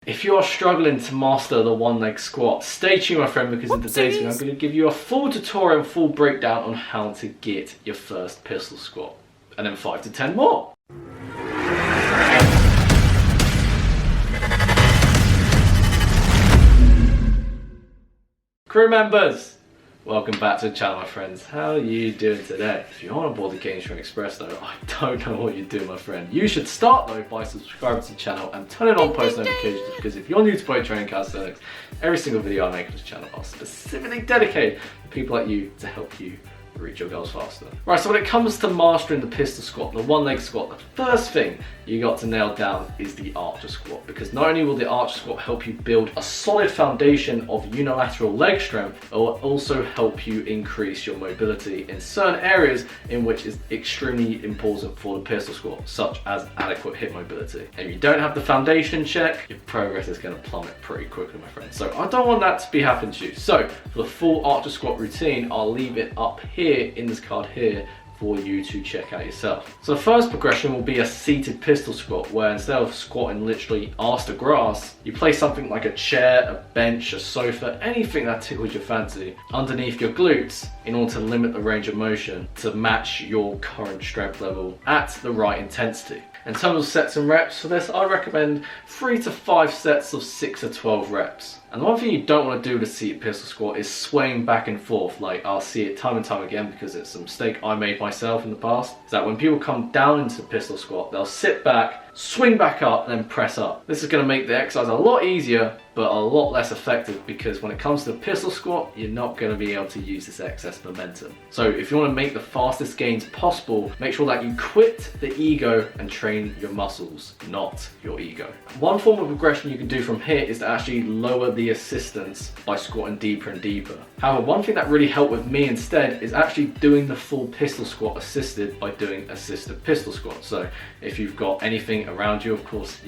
If you are struggling to master the one leg squat, stay tuned my friend, because in today's video I'm going to give you a full tutorial and full breakdown on how to get your first pistol squat. And then 5 to 10 more. Crew members, welcome back to the channel my friends. How are you doing today? If you're on board the Game Strength Express though, I don't know what you're doing my friend. You should start though by subscribing to the channel and turning on post notifications, because if you're new to weight training calisthenics, every single video I make on this channel are specifically dedicated to people like you to help you reach your goals faster. Right, so when it comes to mastering the pistol squat, the one leg squat, the first thing you got to nail down is the archer squat, because not only will the archer squat help you build a solid foundation of unilateral leg strength, it will also help you increase your mobility in certain areas in which is extremely important for the pistol squat, such as adequate hip mobility. And if you don't have the foundation check, your progress is going to plummet pretty quickly my friend. So I don't want that to be happening to you. So for the full archer squat routine, I'll leave it up here in this card here for you to check out yourself. So the first progression will be a seated pistol squat, where instead of squatting literally arse to grass, you place something like a chair, a bench, a sofa, anything that tickles your fancy underneath your glutes in order to limit the range of motion to match your current strength level at the right intensity. In terms of sets and reps for this, I recommend 3 to 5 sets of 6 to 12 reps. And the one thing you don't want to do with a seated pistol squat is swaying back and forth. Like, I'll see it time and time again, because it's a mistake I made myself in the past, is that when people come down into pistol squat, they'll sit back, swing back up, and then press up. This is going to make the exercise a lot easier, but a lot less effective, because when it comes to the pistol squat, you're not going to be able to use this excess momentum. So if you want to make the fastest gains possible, make sure that you quit the ego and train your muscles, not your ego. One form of progression you can do from here is to actually lower the assistance by squatting deeper and deeper. However, one thing that really helped with me instead is actually doing the full pistol squat assisted by doing assisted pistol squat. So if you've got anything around you, of course,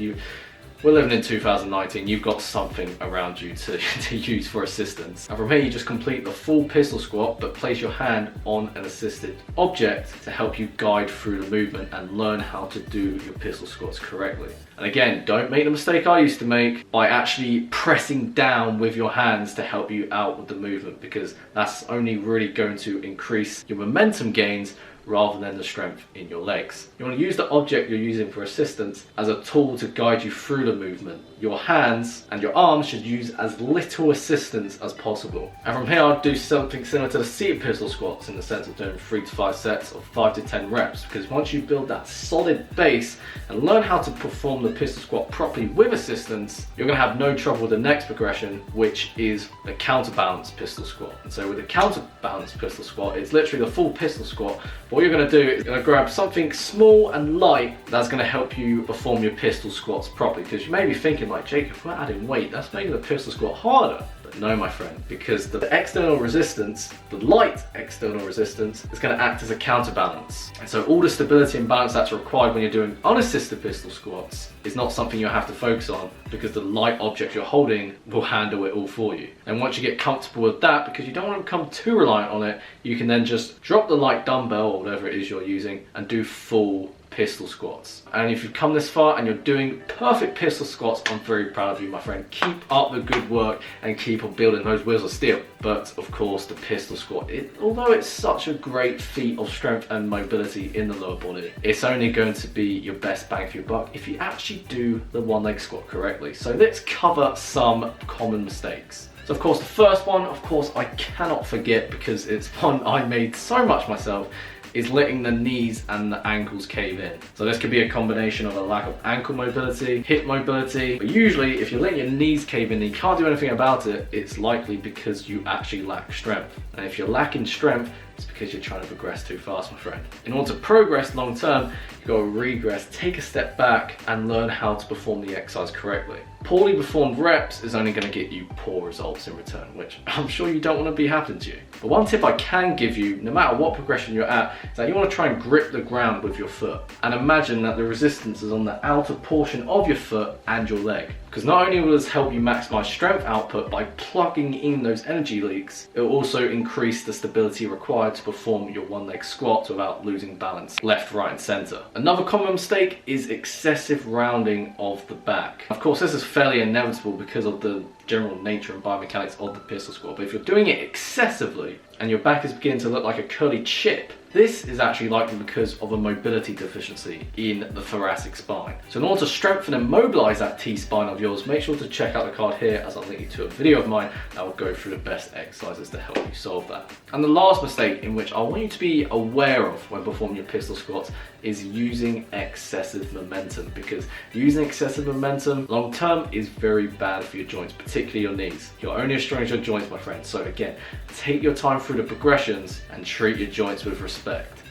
we're living in 2019, you've got something around you to use for assistance. And from here you just complete the full pistol squat, but place your hand on an assisted object to help you guide through the movement and learn how to do your pistol squats correctly. And again, don't make the mistake I used to make by actually pressing down with your hands to help you out with the movement, because that's only really going to increase your momentum gains rather than the strength in your legs. You want to use the object you're using for assistance as a tool to guide you through the movement. Your hands and your arms should use as little assistance as possible. And from here I'd do something similar to the seated pistol squats, in the sense of doing 3 to 5 sets of 5 to 10 reps, because once you build that solid base and learn how to perform the pistol squat properly with assistance, you're going to have no trouble with the next progression, which is the counterbalance pistol squat. And so with the counterbalance pistol squat, it's literally the full pistol squat. What you're going to do is you're going to grab something small and light that's going to help you perform your pistol squats properly, because you may be thinking like, Jacob, we're adding weight, that's making the pistol squat harder. But no my friend, because the external resistance, the light external resistance, is going to act as a counterbalance. And so all the stability and balance that's required when you're doing unassisted pistol squats is not something you have to focus on, because the light object you're holding will handle it all for you. And once you get comfortable with that, because you don't want to become too reliant on it, you can then just drop the light dumbbell or whatever it is you're using and do full pistol squats. And if you've come this far and you're doing perfect pistol squats, I'm very proud of you my friend. Keep up the good work and keep on building those wheels of steel. But of course the pistol squat, although it's such a great feat of strength and mobility in the lower body, it's only going to be your best bang for your buck if you actually do the one leg squat correctly. So let's cover some common mistakes. So of course the first one, of course I cannot forget, because it's one I made so much myself, is letting the knees and the ankles cave in. So this could be a combination of a lack of ankle mobility, hip mobility, but usually if you're letting your knees cave in and you can't do anything about it, it's likely because you actually lack strength. And if you're lacking strength, it's because you're trying to progress too fast, my friend. In order to progress long term, you've got to regress, take a step back and learn how to perform the exercise correctly. Poorly performed reps is only going to get you poor results in return, which I'm sure you don't want to be happening to you. But one tip I can give you, no matter what progression you're at, is that you want to try and grip the ground with your foot. And imagine that the resistance is on the outer portion of your foot and your leg. Because not only will this help you maximize strength output by plugging in those energy leaks, it will also increase the stability required to perform your one leg squat without losing balance left, right and center. Another common mistake is excessive rounding of the back. Of course, this is fairly inevitable because of the general nature and biomechanics of the pistol squat, but if you're doing it excessively and your back is beginning to look like a curly chip, this is actually likely because of a mobility deficiency in the thoracic spine. So in order to strengthen and mobilize that T-spine of yours, make sure to check out the card here as I'll link you to a video of mine that will go through the best exercises to help you solve that. And the last mistake in which I want you to be aware of when performing your pistol squats is using excessive momentum, because using excessive momentum long term is very bad for your joints, particularly your knees. You're only as strong as your joints, my friend. So again, take your time through the progressions and treat your joints with respect.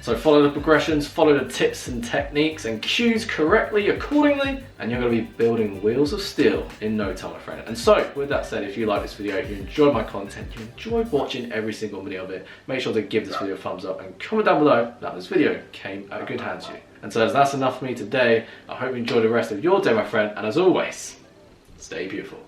So follow the progressions, follow the tips and techniques and cues correctly, accordingly, and you're going to be building wheels of steel in no time, my friend. And so, with that said, if you like this video, if you enjoyed my content, you enjoyed watching every single minute of it, make sure to give this video a thumbs up and comment down below that this video came out of good hands to you. And so as that's enough for me today, I hope you enjoy the rest of your day, my friend, and as always, stay beautiful.